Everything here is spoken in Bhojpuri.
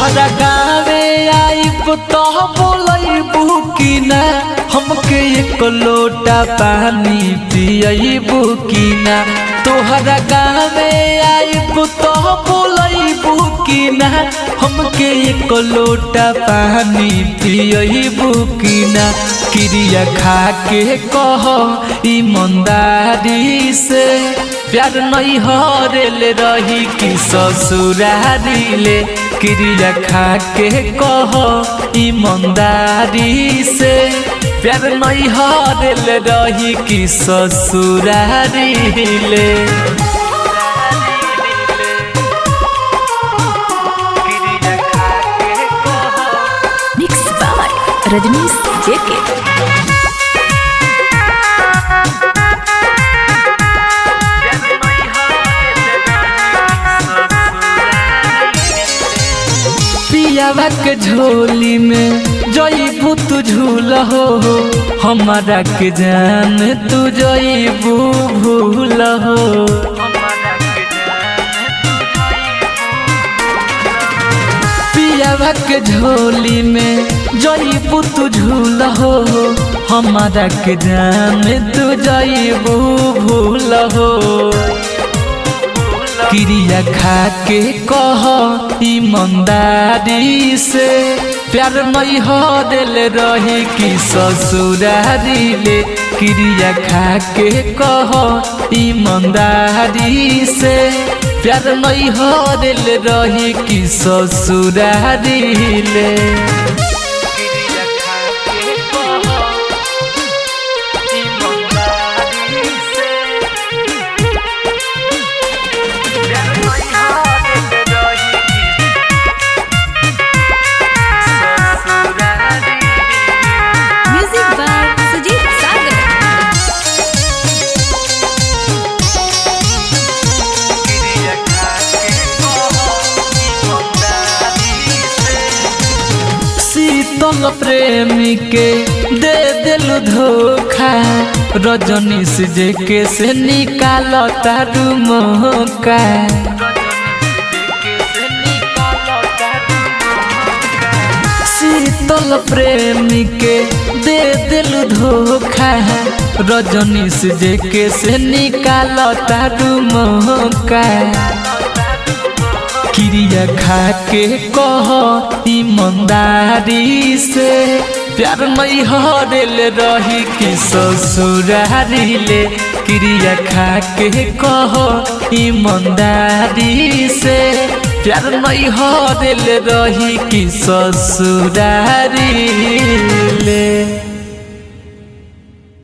तोहरा गावे आइब तो बोलैबू कि ना हमके एक लोटा पानी पियबू कि ना। तोहरा गावे आइब तो बोलैबू कि ना हमके एक लोटा पानी पियबू कि ना। क्रिया खा के कह ईमानदारी से प्यार नहीं हरेल रही कि ससुरारी ले। क्रिया खा के कह ईमानदारी से प्यार नहीं हरेल रही कि ससुरारी ले। मिक्स बाय रजनीश जेके। पियावा के झोली में जईबू तू झूल हो हमारा के जान तू जईबू भूल हो। पियावा के झोली में जईबू तू झूल हो हमारा के जान तू जईबू भूल हो। क्रिया खा के कह ईमानदारी से प्यार नहीं हरेल रही कि ससुरारी ले। क्रिया खा के कह ईमानदारी से प्यार नहीं हरेल रही कि ससुरारी ले। शीतल प्रेमी के दे दिलु धोखा रजनीश जेके से निकाल तारू मौका। शीतल प्रेमी के दे दिलु धोखा रजनीश जेके से निकाल तारू मौका। क्रिया खा के कह ईमानदारी से प्यार नहीं हरेल रही कि ससुरारी ले। क्रिया खा के कह ईमानदारी से प्यार नहीं हरेल रही कि ससुरारी ले।